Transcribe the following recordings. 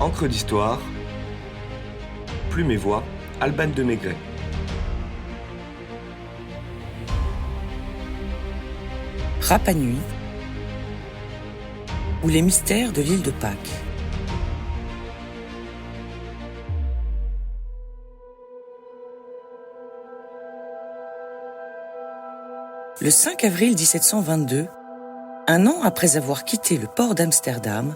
Encre d'histoire, Plume et Voix, Alban de Maigret. Rapa Nui ou les mystères de l'île de Pâques. Le 5 avril 1722, un an après avoir quitté le port d'Amsterdam,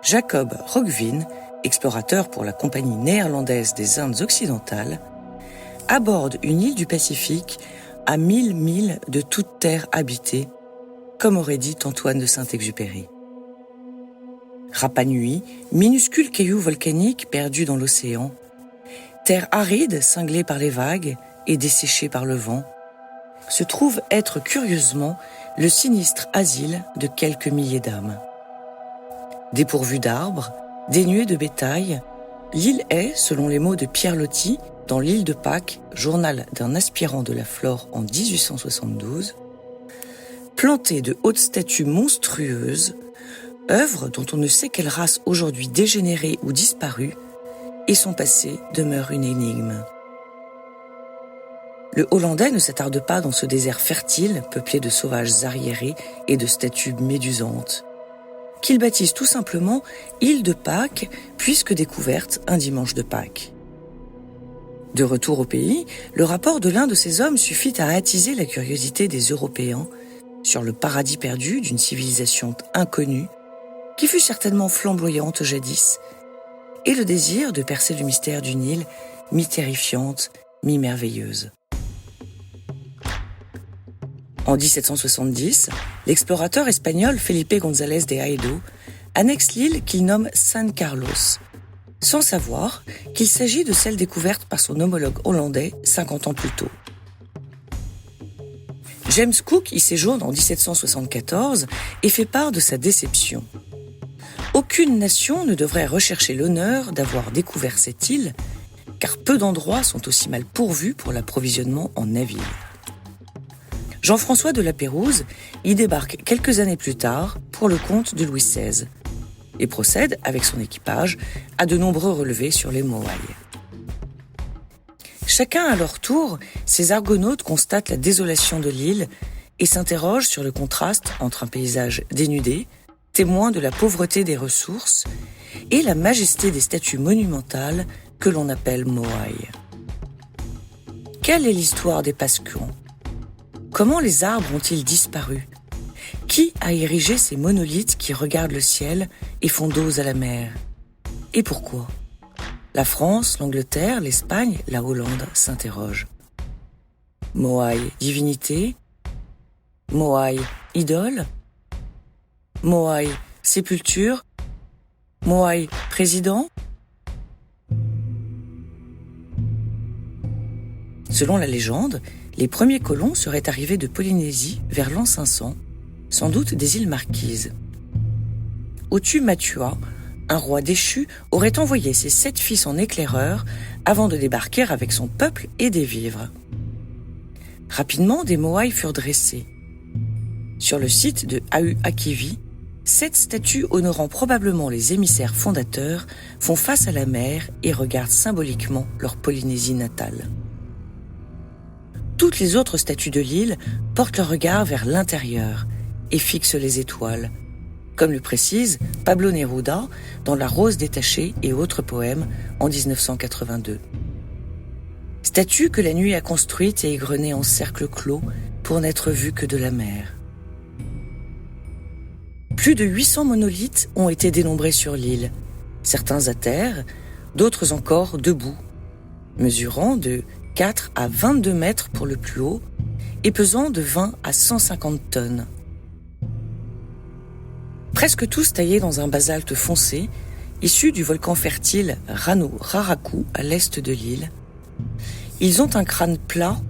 Jacob Roggeveen, explorateur pour la Compagnie néerlandaise des Indes occidentales, aborde une île du Pacifique à 1000 milles de toute terre habitée, comme aurait dit Antoine de Saint-Exupéry. Rapa Nui, minuscule caillou volcanique perdu dans l'océan, terre aride cinglée par les vagues et desséchée par le vent, se trouve être curieusement le sinistre asile de quelques milliers d'âmes. Dépourvue d'arbres, dénuée de bétail, l'île est, selon les mots de Pierre Loti, dans l'île de Pâques, journal d'un aspirant de la flore en 1872, plantée de hautes statues monstrueuses, œuvre dont on ne sait quelle race aujourd'hui dégénérée ou disparue, et son passé demeure une énigme. Le Hollandais ne s'attarde pas dans ce désert fertile, peuplé de sauvages arriérés et de statues médusantes, qu'il baptise tout simplement île de Pâques, puisque découverte un dimanche de Pâques. De retour au pays, le rapport de l'un de ces hommes suffit à attiser la curiosité des Européens sur le paradis perdu d'une civilisation inconnue, qui fut certainement flamboyante jadis, et le désir de percer le mystère d'une île mi-terrifiante, mi-merveilleuse. En 1770, l'explorateur espagnol Felipe González de Haedo annexe l'île qu'il nomme San Carlos, sans savoir qu'il s'agit de celle découverte par son homologue hollandais 50 ans plus tôt. James Cook y séjourne en 1774 et fait part de sa déception. Aucune nation ne devrait rechercher l'honneur d'avoir découvert cette île, car peu d'endroits sont aussi mal pourvus pour l'approvisionnement en navires. Jean-François de la Pérouse y débarque quelques années plus tard pour le compte de Louis XVI et procède, avec son équipage, à de nombreux relevés sur les Moaï. Chacun à leur tour, ces argonautes constatent la désolation de l'île et s'interrogent sur le contraste entre un paysage dénudé, témoin de la pauvreté des ressources, et la majesté des statues monumentales que l'on appelle Moaï. Quelle est l'histoire des Pascuans ? Comment les arbres ont-ils disparu ? Qui a érigé ces monolithes qui regardent le ciel et font dos à la mer ? Et pourquoi ? La France, l'Angleterre, l'Espagne, la Hollande s'interrogent. Moaï, divinité ? Moaï, idole ? Moaï, sépulture ? Moaï, président ? Selon la légende, les premiers colons seraient arrivés de Polynésie vers l'an 500, sans doute des îles Marquises. Otu Matua, un roi déchu, aurait envoyé ses 7 fils en éclaireurs avant de débarquer avec son peuple et des vivres. Rapidement, des moaïs furent dressés. Sur le site de Ahu-Akivi, 7 statues honorant probablement les émissaires fondateurs font face à la mer et regardent symboliquement leur Polynésie natale. Toutes les autres statues de l'île portent leur regard vers l'intérieur et fixent les étoiles, comme le précise Pablo Neruda dans La Rose détachée et autres poèmes en 1982. Statues que la nuit a construites et égrenées en cercle clos pour n'être vues que de la mer. Plus de 800 monolithes ont été dénombrés sur l'île, certains à terre, d'autres encore debout, mesurant de 4 à 22 mètres pour le plus haut et pesant de 20 à 150 tonnes. Presque tous taillés dans un basalte foncé, issu du volcan fertile Rano Raraku à l'est de l'île, ils ont un crâne plat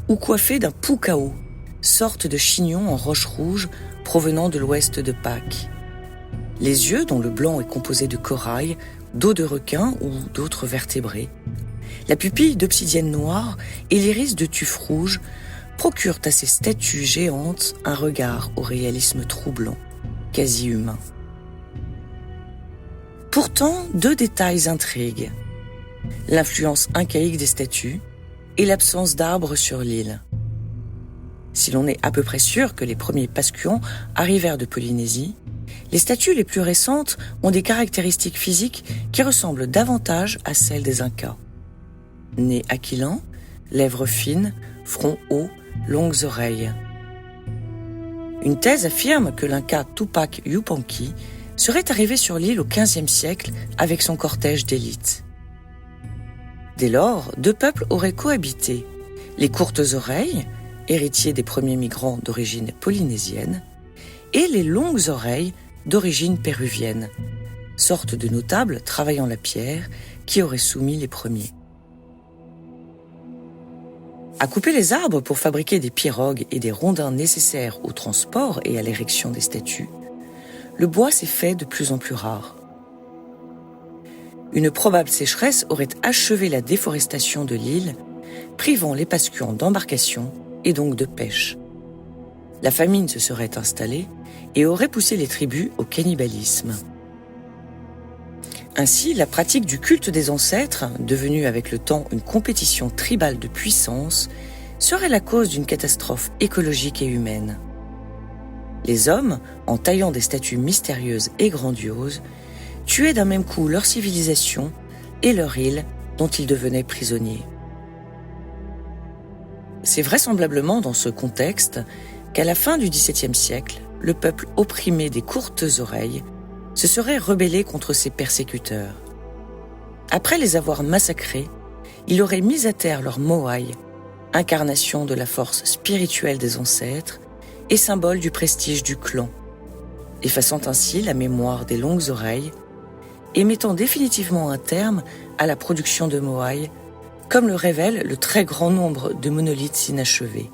ou coiffé d'un pukao, sorte de chignon en roche rouge provenant de l'ouest de Pâques. Les yeux, dont le blanc est composé de corail, d'eau de requin ou d'autres vertébrés, la pupille d'obsidienne noire et l'iris de tuf rouge procurent à ces statues géantes un regard au réalisme troublant, quasi humain. Pourtant, deux détails intriguent. L'influence incaïque des statues et l'absence d'arbres sur l'île. Si l'on est à peu près sûr que les premiers Pascuans arrivèrent de Polynésie, les statues les plus récentes ont des caractéristiques physiques qui ressemblent davantage à celles des Incas. Nez aquilin, lèvres fines, front haut, longues oreilles. Une thèse affirme que l'Inca Tupac Yupanqui serait arrivé sur l'île au XVe siècle avec son cortège d'élite. Dès lors, deux peuples auraient cohabité, les courtes oreilles, héritiers des premiers migrants d'origine polynésienne, et les longues oreilles d'origine péruvienne, sorte de notables travaillant la pierre qui auraient soumis les premiers. À couper les arbres pour fabriquer des pirogues et des rondins nécessaires au transport et à l'érection des statues, le bois s'est fait de plus en plus rare. Une probable sécheresse aurait achevé la déforestation de l'île, privant les Pascuans d'embarcation et donc de pêche. La famine se serait installée et aurait poussé les tribus au cannibalisme. Ainsi, la pratique du culte des ancêtres, devenue avec le temps une compétition tribale de puissance, serait la cause d'une catastrophe écologique et humaine. Les hommes, en taillant des statues mystérieuses et grandioses, tuaient d'un même coup leur civilisation et leur île dont ils devenaient prisonniers. C'est vraisemblablement dans ce contexte qu'à la fin du XVIIe siècle, le peuple opprimé des courtes oreilles se serait rebellé contre ses persécuteurs. Après les avoir massacrés, il aurait mis à terre leur moai, incarnation de la force spirituelle des ancêtres et symbole du prestige du clan, effaçant ainsi la mémoire des longues oreilles et mettant définitivement un terme à la production de moai, comme le révèle le très grand nombre de monolithes inachevés.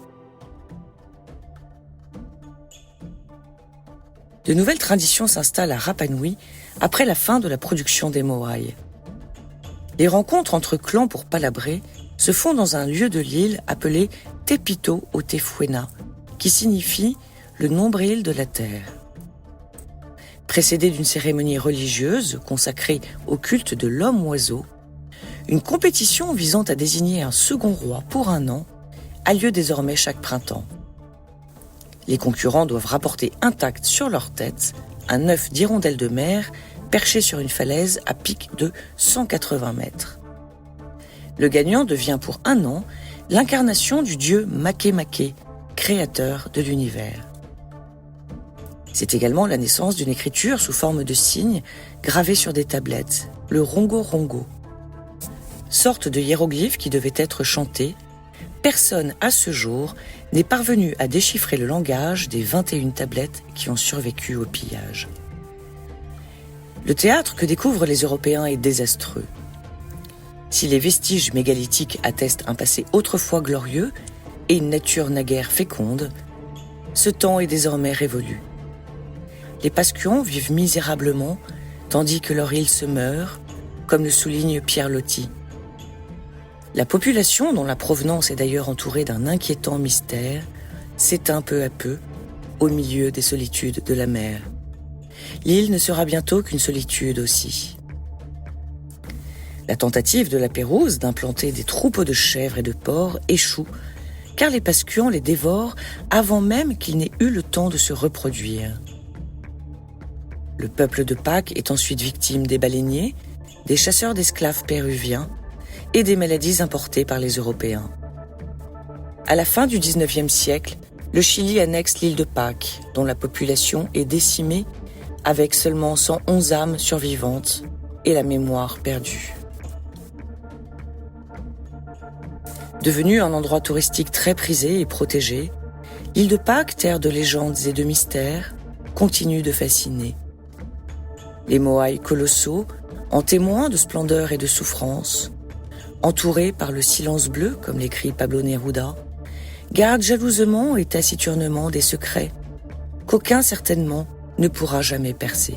De nouvelles traditions s'installent à Rapa Nui après la fin de la production des moai. Les rencontres entre clans pour palabrer se font dans un lieu de l'île appelé Tepito o Tefuena, qui signifie le nombril de la terre. Précédé d'une cérémonie religieuse consacrée au culte de l'homme-oiseau, une compétition visant à désigner un second roi pour un an a lieu désormais chaque printemps. Les concurrents doivent rapporter intact sur leur tête un œuf d'hirondelle de mer perché sur une falaise à pic de 180 mètres. Le gagnant devient pour un an l'incarnation du dieu Makemake, créateur de l'univers. C'est également la naissance d'une écriture sous forme de signes gravés sur des tablettes, le rongo-rongo. Sorte de hiéroglyphe qui devait être chanté, personne à ce jour n'est parvenu à déchiffrer le langage des 21 tablettes qui ont survécu au pillage. Le théâtre que découvrent les Européens est désastreux. Si les vestiges mégalithiques attestent un passé autrefois glorieux et une nature naguère féconde, ce temps est désormais révolu. Les Pascuans vivent misérablement, tandis que leur île se meurt, comme le souligne Pierre Loti. La population, dont la provenance est d'ailleurs entourée d'un inquiétant mystère, s'éteint peu à peu, au milieu des solitudes de la mer. L'île ne sera bientôt qu'une solitude aussi. La tentative de la Pérouse d'implanter des troupeaux de chèvres et de porcs échoue, car les Pascuans les dévorent avant même qu'ils n'aient eu le temps de se reproduire. Le peuple de Pâques est ensuite victime des baleiniers, des chasseurs d'esclaves péruviens et des maladies importées par les Européens. À la fin du XIXe siècle, le Chili annexe l'île de Pâques, dont la population est décimée, avec seulement 111 âmes survivantes et la mémoire perdue. Devenue un endroit touristique très prisé et protégé, l'île de Pâques, terre de légendes et de mystères, continue de fasciner. Les moai colossaux, en témoin de splendeur et de souffrance, entourés par le silence bleu, comme l'écrit Pablo Neruda, gardent jalousement et taciturnement des secrets qu'aucun certainement ne pourra jamais percer.